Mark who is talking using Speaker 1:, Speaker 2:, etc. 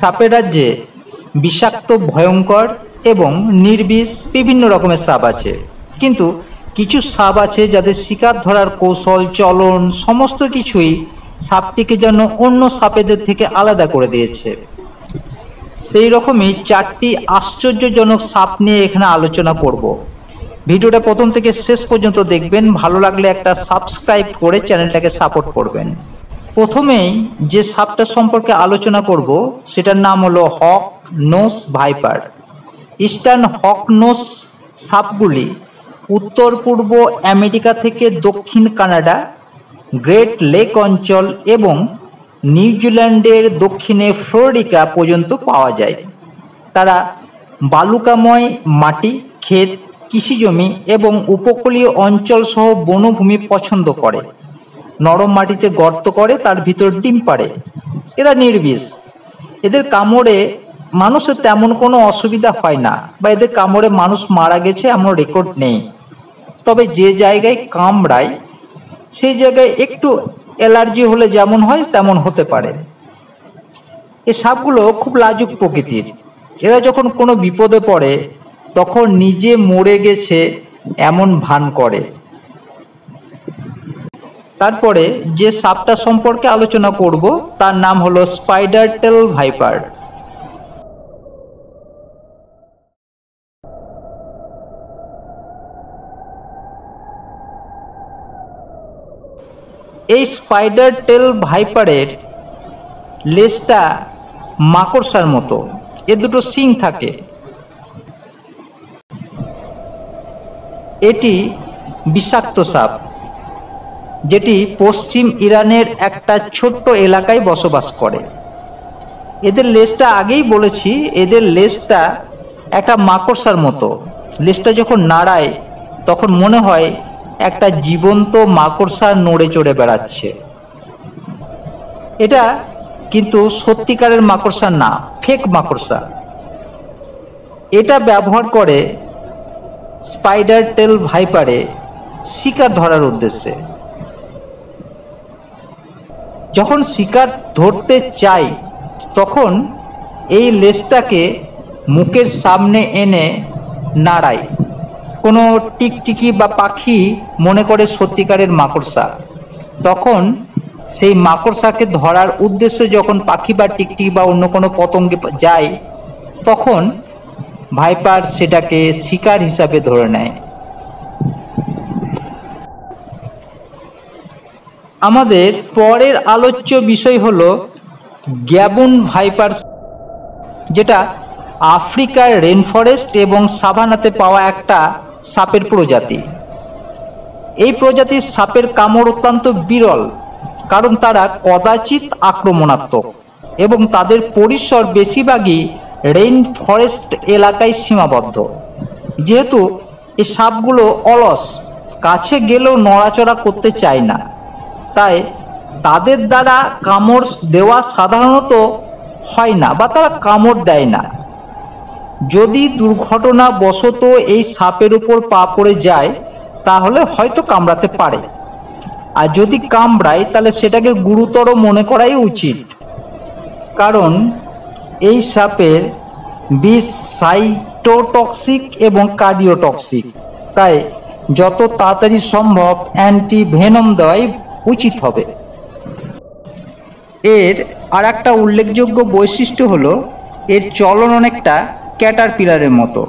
Speaker 1: সাপের রাজ্যে বিষাক্ত, ভয়ঙ্কর এবং নির্বিষ বিভিন্ন রকমের সাপ আছে, কিন্তু কিছু সাপ আছে যাদের শিকার ধরার কৌশল, চলন, সমস্ত কিছুই সাপটিকে যেন অন্য সাপেদের থেকে আলাদা করে দিয়েছে। সেই রকমই 4টি আশ্চর্যজনক সাপ নিয়ে এখানে আলোচনা করব। ভিডিওটা প্রথম থেকে শেষ পর্যন্ত দেখবেন। ভালো লাগলে একটা সাবস্ক্রাইব করে চ্যানেলটাকে সাপোর্ট করবেন। প্রথমেই যে সাপটা সম্পর্কে আলোচনা করব সেটার নাম হলো হক নোজ ভাইপার। ইস্টার্ন হক নোজ সাপগুলি উত্তর পূর্ব আমেরিকা থেকে দক্ষিণ কানাডা, গ্রেট লেক অঞ্চল এবং নিউজিল্যান্ডের দক্ষিণে ফ্লোরিডা পর্যন্ত পাওয়া যায়। তারা বালুকাময় মাটি, ক্ষেত, কৃষিজমি এবং উপকূলীয় অঞ্চল সহ বনভূমি পছন্দ করে। নরম মাটিতে গর্ত করে তার ভিতর ডিম পাড়ে। এরা নির্বিষ। এদের কামড়ে মানুষের তেমন কোনো অসুবিধা হয় না, বা এদের কামড়ে মানুষ মারা গেছে এমন রেকর্ড নেই। তবে যে জায়গায় কামড়ায় সেই জায়গায় একটু অ্যালার্জি হলে যেমন হয় তেমন হতে পারে। এই সাপগুলো খুব লাজুক প্রকৃতির। এরা যখন কোনো বিপদে পড়ে তখন নিজে মরে গেছে এমন ভান করে। তারপরে যে সাপটা সম্পর্কে আলোচনা করব তার নাম হলো স্পাইডার টেল ভাইপার। এই স্পাইডার টেল ভাইপারের লেজটা মাকড়সার মতো, এর দুটো শিং থাকে। এটি বিষাক্ত সাপ, যেটি পশ্চিম ইরানের একটা ছোট্ট এলাকায় বসবাস করে। এদের লেজটা আগেই বলেছি, এদের লেজটা একটা মাকড়সার মতো। লেজটা যখন নাড়ায় তখন মনে হয় একটা জীবন্ত মাকড়সা নড়ে চড়ে বেড়াচ্ছে। এটা কিন্তু সত্যিকারের মাকড়সা না, ফেক মাকড়সা। এটা ব্যবহার করে স্পাইডার টেল ভাইপারে শিকার ধরার উদ্দেশ্যে। যখন শিকার ধরতে চাই তখন এই লেজটাকে মুখের সামনে এনে নাড়ায়। কোনো টিকটিকি বা পাখি মনে করে সত্যিকারের মাকড়সা, তখন সেই মাকড়সাকে ধরার উদ্দেশ্যে যখন পাখি বা টিকটিকি বা অন্য কোনো পতঙ্গে যায় তখন ভাইপার সেটাকে শিকার হিসাবে ধরে নেয়। আমাদের পরের আলোচ্য বিষয় হলো গ্যাবন ভাইপার, যেটা আফ্রিকার রেনফরেস্ট এবং সাভানাতে পাওয়া একটা সাপের প্রজাতি। এই প্রজাতির সাপের কামড় অত্যন্ত বিরল, কারণ তারা কদাচিৎ আক্রমণাত্মক এবং তাদের পরিসর বেশিরভাগই রেইন ফরেস্ট এলাকায় সীমাবদ্ধ। যেহেতু এই সাপগুলো অলস, কাছে গেলেও নড়াচড়া করতে চায় না, তাই তাদের দ্বারা কামড় দেওয়া সাধারণত হয় না বা তারা কামড় দেয় না। যদি দুর্ঘটনাবশত এই সাপের উপর পা পড়ে যায় তাহলে হয়তো কামড়াতে পারে, আর যদি কামড়ায় তাহলে সেটাকে গুরুতর মনে করাই উচিত, কারণ এই সাপের বিষ সাইটোটক্সিক এবং কার্ডিওটক্সিক। তাই যত তাড়াতাড়ি সম্ভব অ্যান্টিভেনম দেওয়াই উচিত হবে। এর আর একটা উল্লেখযোগ্য বৈশিষ্ট্য হলো এর চলন অনেকটা ক্যাটারপিলারের মতো।